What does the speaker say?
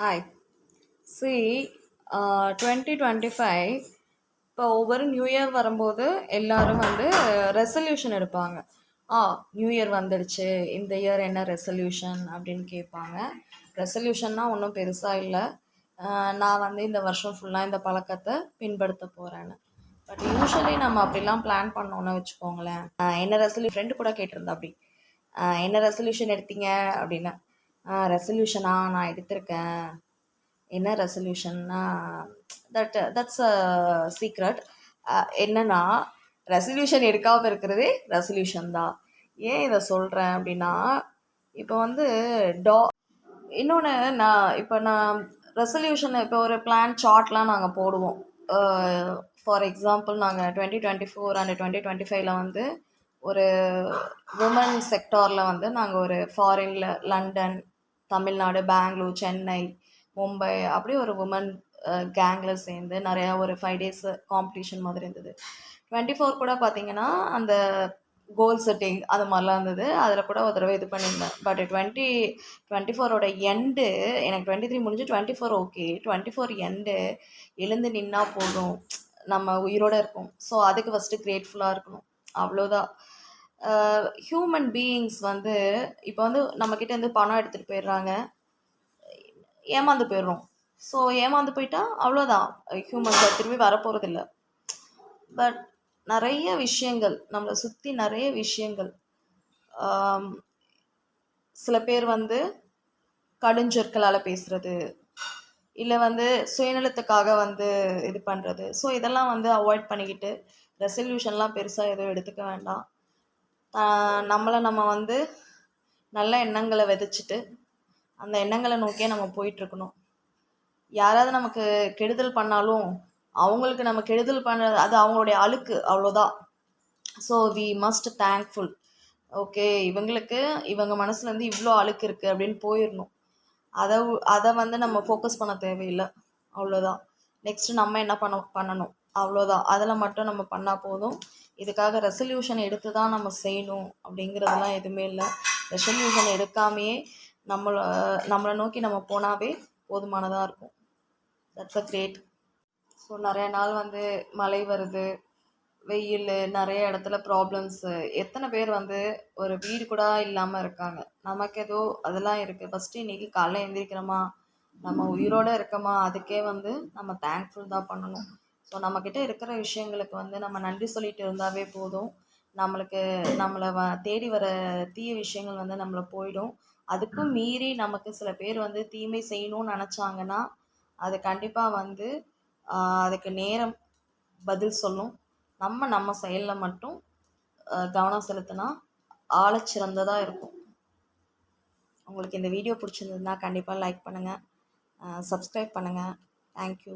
Hi. C 2025 இப்போ ஒவ்வொரு new year வரும்போது எல்லாரும் வந்து ரெசல்யூஷன் எடுப்பாங்க. ஆ நியூ இயர் வந்துடுச்சு, இந்த இயர் என்ன ரெசல்யூஷன் அப்படின்னு கேட்பாங்க. ரெசல்யூஷன்னா ஒன்றும் பெருசாக இல்லை, நான் வந்து இந்த வருஷம் ஃபுல்லாக இந்த பழக்கத்தை பின்படுத்த போகிறேன்னு. பட் யூஸ்வலி நம்ம அப்படிலாம் பிளான் பண்ணோன்னு வச்சுக்கோங்களேன். என்ன ரெசல்யூஷன் ஃப்ரெண்டு கூட கேட்டிருந்தா அப்படி என்ன ரெசல்யூஷன் எடுத்தீங்க அப்படின்னு. ரெசல்யூஷனா நான் எடுத்திருக்கேன். என்ன ரெசல்யூஷன்னா தட்ஸ் அ சீக்ரெட். என்னன்னா ரெசல்யூஷன் எடுக்காமல் இருக்கிறதே ரெசல்யூஷன் தான். ஏன் இதை சொல்கிறேன் அப்படின்னா, இப்போ வந்து இன்னொன்று நான் ரெசல்யூஷன் இப்போ ஒரு பிளான் சார்ட்லாம் நாங்கள் போடுவோம். ஃபார் எக்ஸாம்பிள் நாங்கள் 2024 அண்ட் 2025 வந்து ஒரு உமன் செக்டாரில் வந்து நாங்கள் ஒரு ஃபாரினில் லண்டன், தமிழ்நாடு, பெங்களூர், சென்னை, மும்பை அப்படி ஒரு உமன் கேங்கில் சேர்ந்து நிறையா ஒரு 5 days காம்படிஷன் மாதிரி இருந்தது. 24 கூட பார்த்தீங்கன்னா அந்த கோல் செட்டிங் அது மாதிரிலாம் இருந்தது. அதில் கூட ஒரு தடவை இது பண்ணியிருந்தேன். பட் 2024 எண்டு எனக்கு 23 முடிஞ்சு 24 ஓகே. 24 எண்டு எழுந்து நின்னா போதும், நம்ம உயிரோடு இருக்கோம். ஸோ அதுக்கு ஃபஸ்ட்டு கிரேட்ஃபுல்லாக இருக்கணும், அவ்வளோதான். ஹியூமன் பீயிங்ஸ் வந்து இப்போ வந்து நம்மக்கிட்ட இருந்து பணம் எடுத்துகிட்டு போயிடுறாங்க, ஏமாந்து போயிடுறோம். ஸோ ஏமாந்து போயிட்டா அவ்வளோதான், ஹியூமன்ஸை திரும்பி வரப்போகிறதில்ல. பட் நிறைய விஷயங்கள் நம்மளை சுற்றி நிறைய விஷயங்கள், சில பேர் வந்து கடுஞ்சொற்களால் பேசுகிறது, இல்லை வந்து சுயநலத்துக்காக வந்து இது பண்ணுறது. ஸோ இதெல்லாம் வந்து அவாய்ட் பண்ணிக்கிட்டு ரெசல்யூஷன்லாம் பெருசாக எதுவும் எடுத்துக்க வேண்டாம். நம்மளை நம்ம வந்து நல்ல எண்ணங்களை விதைச்சிட்டு அந்த எண்ணங்களை நோக்கியே நம்ம போயிட்டுருக்கணும். யாராவது நமக்கு கெடுதல் பண்ணாலும் அவங்களுக்கு நம்ம கெடுதல் பண்ணுறது அது அவங்களுடைய அழுக்கு, அவ்வளோதான். So we must thankful. Okay, இவங்க மனசுலேருந்து இவ்வளோ அழுக்கு இருக்குது அப்படின்னு போயிடணும். அதை வந்து நம்ம ஃபோக்கஸ் பண்ண தேவையில்லை, அவ்வளோதான். நெக்ஸ்ட்டு நம்ம என்ன பண்ணணும் அவ்வளோதான். அதில் மட்டும் நம்ம பண்ணால் போதும். இதுக்காக ரெசல்யூஷன் எடுத்து தான் நம்ம செய்யணும் அப்படிங்கிறதெல்லாம் எதுவுமே இல்லை. ரெசல்யூஷன் எடுக்காமையே நம்மளை நோக்கி நம்ம போனாவே போதுமானதாக இருக்கும். That's a great. ஸோ நிறைய நாள் வந்து மழை வருது, வெயில், நிறைய இடத்துல ப்ராப்ளம்ஸு. எத்தனை பேர் வந்து ஒரு வீடு கூட இல்லாமல் இருக்காங்க. நமக்கு ஏதோ அதெல்லாம் இருக்குது. ஃபஸ்ட்டு இன்றைக்கி காலைல எழுந்திரிக்கிறோமா, நம்ம உயிரோடு இருக்கோமா, அதுக்கே வந்து நம்ம தேங்க்ஃபுல் தான் பண்ணணும். ஸோ நம்மக்கிட்ட இருக்கிற விஷயங்களுக்கு வந்து நம்ம நன்றி சொல்லிட்டு இருந்தாவே போதும். நம்மளை தேடி வர தீய விஷயங்கள் வந்து நம்மளை போயிடும். அதுக்கும் மீறி நமக்கு சில பேர் வந்து தீமை செய்யணும்னு நினச்சாங்கன்னா அது கண்டிப்பாக வந்து அதுக்கு நேரம் பதில் சொல்லும். நம்ம செயலில் மட்டும் கவனம் செலுத்தினா ஆழச்சிறந்ததாக இருக்கும். உங்களுக்கு இந்த வீடியோ பிடிச்சிருந்ததுன்னா கண்டிப்பாக லைக் பண்ணுங்கள், சப்ஸ்கிரைப் பண்ணுங்கள். தேங்க்யூ.